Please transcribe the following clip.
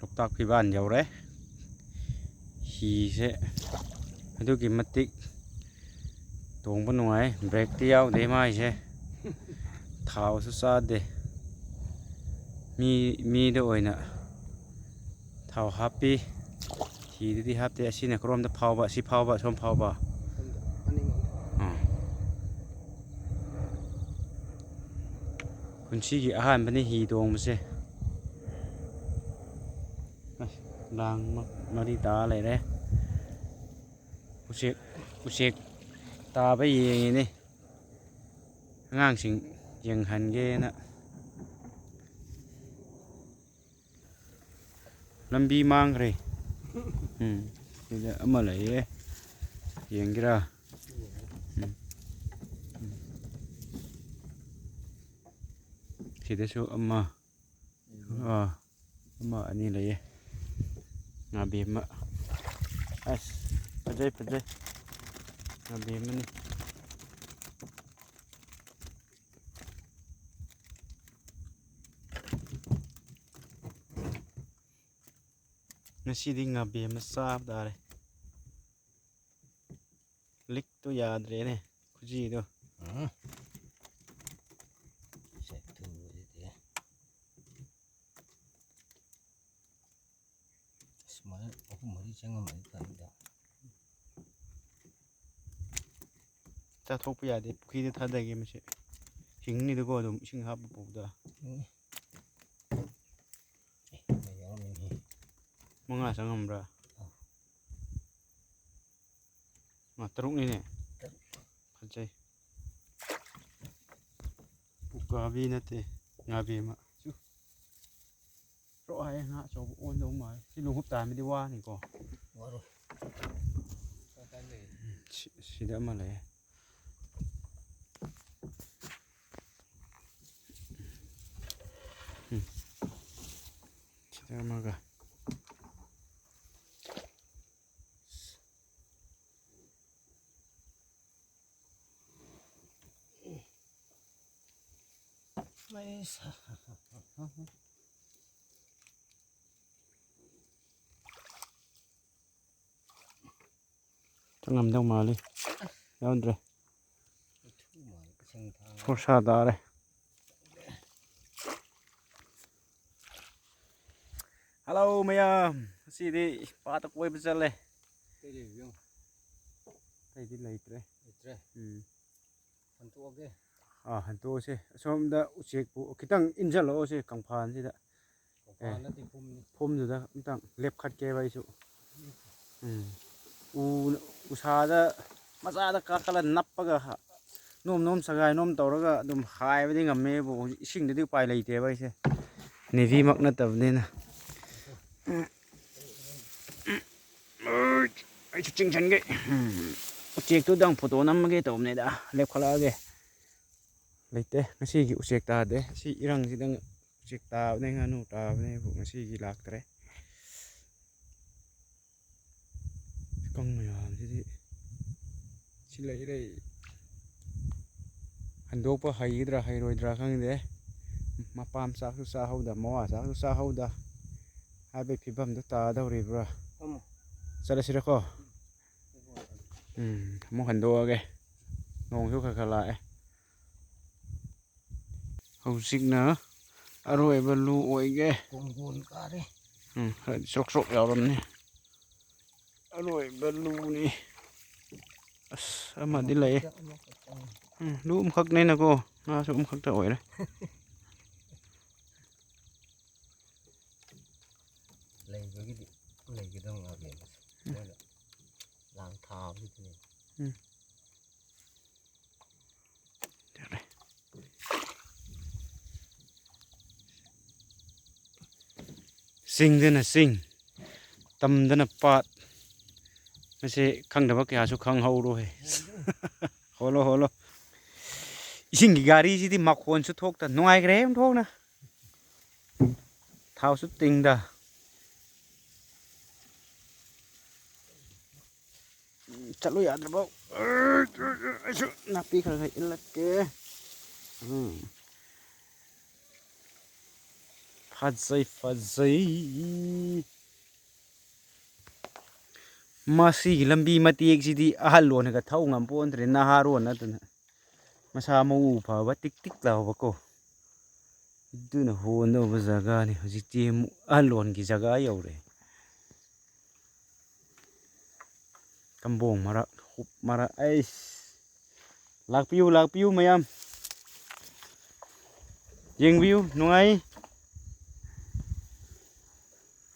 ꯂꯣꯛꯇꯥꯛ ꯐꯤꯕꯥꯟ ꯌꯧꯔꯦ. ꯍꯤꯁꯦ ꯑꯗꯨꯒꯤ ꯃꯇꯤꯛ ꯇꯣꯡꯕ ꯅꯨꯡꯉꯥꯏ. ꯕ꯭ꯔꯦꯛꯇꯤ ꯌꯥꯎꯗꯦ ꯃꯥꯏꯁꯦ. ꯊꯥꯎꯁꯨ ꯆꯥꯗꯦ. ꯃꯤꯗ ꯑꯣꯏꯅ ꯊꯥꯎ ꯍꯥꯞꯄꯤ. ꯍꯤꯗꯗꯤ ꯍꯥꯞꯇꯦ. ꯑꯁꯤꯅ ꯀꯔꯣꯝꯗ ꯐꯥꯎꯕ, ꯑꯁꯤ ꯐꯥꯎꯕ, ꯑꯁꯣꯝ ꯐꯥꯎꯕ. ꯄꯨꯟꯁꯤꯒꯤ ꯑꯍꯥꯟꯕꯅꯤ ꯍꯤ ꯇꯣꯡꯕꯁꯦ. ꯂꯥꯡ ꯃꯔꯤ ꯇꯥ ꯂꯩꯔꯦ. ꯎꯆꯦꯛ ꯇꯥꯕ ꯌꯦꯡꯉꯤꯅꯤ. ꯑꯉꯥꯡꯁꯤꯡ ꯌꯦꯡꯍꯟꯒꯦꯅ. ꯂꯝꯕꯤ ꯃꯥꯡꯈ꯭ꯔꯦ. ꯁꯤꯗ ꯑꯃ ꯂꯩꯌꯦ. ꯌꯦꯡꯒꯦꯔꯥ? ꯁꯤꯗꯁꯨ ꯑꯃ ꯑꯅꯤ ꯂꯩꯌꯦ. ꯉꯥꯕꯦꯝꯃ. ꯑꯁ ꯐꯖꯩ ꯉꯥꯕꯦꯝꯃꯅꯤ. ꯉꯁꯤꯗꯤ ꯉꯥꯕꯦꯝꯃ ꯆꯥꯕ ꯇꯥꯔꯦ. ꯂꯤꯛꯇꯣ ꯌꯥꯗ꯭ꯔꯦꯅꯦ, ꯈꯨꯖꯤꯗꯣ. ꯆꯥꯊꯣꯛꯄ ꯌꯥꯗꯦ. ꯄꯨꯈ꯭ꯔꯤꯗ ꯊꯥꯗꯒꯦ ꯃꯁꯤ. ꯍꯤꯡꯅꯤꯗꯀꯣ ꯑꯗꯨꯝ ꯏꯁꯤꯡ ꯍꯥꯞꯄ ꯄꯨꯕꯗ. ꯃꯉꯥ ꯆꯪꯉꯝꯕ꯭ꯔꯥ? ꯇꯔꯨꯛꯅꯤꯅꯦ. ꯐꯖꯩ. ꯎꯀꯥꯕꯤ ꯅꯠꯇꯦ, ꯉꯥꯕꯦꯝꯃ. ꯔꯣꯛ ꯍꯥꯏꯌꯦ. ꯉꯥ ꯑꯆꯧꯕ ꯑꯣꯟꯗꯧ ꯃꯥꯜꯂꯦ. ꯁꯤ ꯂꯣꯡꯍꯨꯞ ꯇꯥꯟꯕꯗꯤ ꯋꯥꯅꯤꯀꯣ. ꯁꯤꯗ ꯑꯃ ꯂꯩꯌꯦ. ꯁꯤꯗ ꯑꯃꯒ. ꯆꯪꯉꯝꯗꯧ ꯃꯥꯜꯂꯤ. ꯌꯥꯎꯗ꯭ꯔꯦ. ꯐꯣꯔꯁꯥ ꯇꯥꯔꯦ. ꯍꯜꯂꯣ ꯃꯌꯥꯝ. ꯉꯁꯤꯗꯤ ꯄꯥꯠꯇ ꯀꯣꯏꯕ ꯆꯠꯂꯦ. ꯑꯇꯩꯗꯤ ꯂꯩꯇ꯭ꯔꯦ. ꯍꯟꯇꯣꯛꯑꯒꯦ. ꯍꯟꯇꯣꯛꯑꯁꯦ. ꯑꯁꯣꯝꯗ ꯎꯆꯦꯛꯄꯨ ꯈꯤꯇꯪ ꯏꯟꯁꯤꯜꯂꯛꯑꯣꯁꯦ ꯀꯪꯐꯥꯟꯁꯤꯗ. ꯐꯨꯝꯗꯨꯗ ꯑꯝꯇꯪ ꯂꯦꯞꯈꯠꯀꯦꯕ ꯑꯩꯁꯨ. ꯎꯁꯥꯗ ꯃꯆꯥꯗ ꯀꯥꯈꯠꯂ ꯅꯞꯄꯒ ꯅꯣꯝ ꯁꯒꯥꯏ ꯅꯣꯝ ꯇꯧꯔꯒ ꯑꯗꯨꯝ ꯍꯥꯏꯕꯗꯤ ꯉꯝꯃꯦꯕꯨ ꯍꯧꯖꯤꯛ ꯏꯁꯤꯡꯗꯗꯤ ꯎꯄꯥꯏ ꯂꯩꯇꯦꯕ ꯑꯩꯁꯦ. ꯅꯦꯚꯤꯃꯛ ꯅꯠꯇꯕꯅꯤꯅ. ꯑꯩꯁꯨ ꯆꯤꯡꯁꯟꯒꯦ. ꯎꯆꯦꯛꯇꯨꯗꯪ ꯐꯣꯇꯣ ꯅꯝꯃꯒꯦ ꯇꯧꯕꯅꯤꯗ. ꯂꯦꯞꯈꯠꯂꯛꯑꯒꯦ. ꯂꯩꯇꯦ. ꯉꯁꯤꯒꯤ ꯎꯆꯦꯛ ꯇꯥꯗꯦ. ꯁꯤ ꯏꯔꯪꯁꯤꯗꯪ ꯎꯆꯦꯛ ꯇꯥꯕꯅꯦ, ꯉꯥꯅꯨ ꯇꯥꯕꯅꯦꯕꯨ ꯉꯁꯤꯒꯤ ꯂꯥꯛꯇ꯭ꯔꯦ. ꯀꯪ ꯃꯌꯥꯝꯁꯤꯗꯤ ꯁꯤ ꯂꯩ. ꯍꯟꯗꯣꯛꯄ ꯍꯩꯒꯗ꯭ꯔꯥ ꯍꯩꯔꯣꯏꯗ꯭ꯔꯥ ꯈꯪꯗꯦ. ꯃꯄꯥ ꯃꯆꯥꯁꯨ ꯆꯥꯍꯧꯗ, ꯃꯋꯥ ꯆꯥꯛꯁꯨ ꯆꯥꯍꯧꯗ ꯍꯥꯏꯕꯒꯤ ꯐꯤꯕꯝꯗꯨ ꯇꯥꯗꯧꯔꯤꯕ꯭ꯔꯥ? ꯆꯠꯂꯁꯤꯔꯀꯣ? ꯑꯃꯨꯛ ꯍꯟꯗꯣꯛꯑꯒꯦ. ꯅꯣꯡꯁꯨ ꯈꯔ ꯂꯥꯛꯑꯦ. ꯍꯧꯖꯤꯛꯅ ꯑꯔꯣꯏꯕ ꯂꯨ ꯑꯣꯏꯒꯦ. ꯈꯔꯗꯤ ꯆꯣꯛ ꯌꯥꯎꯔꯝꯅꯤ. ꯑꯔꯣꯏꯕ ꯂꯨꯅꯤ. ꯑꯁ ꯑꯃꯗꯤ ꯂꯩꯌꯦ. ꯂꯨ ꯑꯃꯈꯛꯅꯤꯅꯀꯣ. ꯉꯥꯁꯨ ꯑꯃꯈꯛꯇ ꯑꯣꯏꯔꯦ. ꯂꯩꯕꯒꯤꯗꯤ ꯂꯩꯒꯗꯕ ꯉꯥꯛꯅꯦꯕ. ꯃꯣꯏꯅ ꯂꯥꯡ ꯊꯥꯕꯒꯤꯗꯨꯅꯦ. ꯆꯤꯡꯗꯅ ꯆꯤꯡ, ꯇꯝꯗꯅ ꯄꯥꯠ. ꯃꯁꯤ ꯈꯪꯗꯕ ꯀꯌꯥꯁꯨ ꯈꯪꯍꯧꯔꯣꯏ. ꯍꯣꯜꯂꯣ. ꯏꯁꯤꯡꯒꯤ ꯒꯥꯔꯤꯁꯤꯗꯤ ꯃꯈꯣꯟꯁꯨ ꯊꯣꯛꯇ ꯅꯨꯡꯉꯥꯏꯈ꯭ꯔꯦ ꯑꯣꯟꯊꯣꯛꯅ. ꯊꯥꯎꯁꯨ ꯇꯤꯡꯗ. ꯆꯠꯂꯨ ꯌꯥꯗ꯭ꯔꯕꯧ. ꯑꯩꯁꯨ ꯅꯥꯄꯤ ꯈꯔ ꯏꯜꯂꯛꯀꯦ. ꯐꯖꯩ ꯃꯁꯤꯒꯤ ꯂꯝꯕꯤ ꯃꯇꯦꯛꯁꯤꯗꯤ ꯑꯍꯜ ꯂꯣꯟꯅꯒ ꯊꯧ ꯉꯝꯄꯣꯟꯇ꯭ꯔꯦ ꯅꯍꯥꯔꯣꯟ ꯅꯠꯇꯅ ꯃꯁꯥ ꯃꯎ ꯐꯕ ꯇꯤꯛ ꯇꯤꯛ ꯂꯥꯎꯕꯀꯣ ꯑꯗꯨꯅ ꯍꯣꯟꯗꯧꯕ ꯖꯒꯥꯅꯤ ꯍꯧꯖꯤꯛꯇꯤ ꯑꯃꯨꯛ ꯑꯍꯜ ꯂꯣꯟꯒꯤ ꯖꯒꯥ ꯌꯧꯔꯦ ꯀꯝꯕꯣꯡ ꯃꯔꯛ ꯍꯨꯞ ꯃꯔꯛ ꯑꯩꯁ ꯂꯥꯛꯄꯤꯌꯨ ꯂꯥꯛꯄꯤꯌꯨ ꯃꯌꯥꯝ ꯌꯦꯡꯕꯤꯌꯨ ꯅꯨꯡꯉꯥꯏ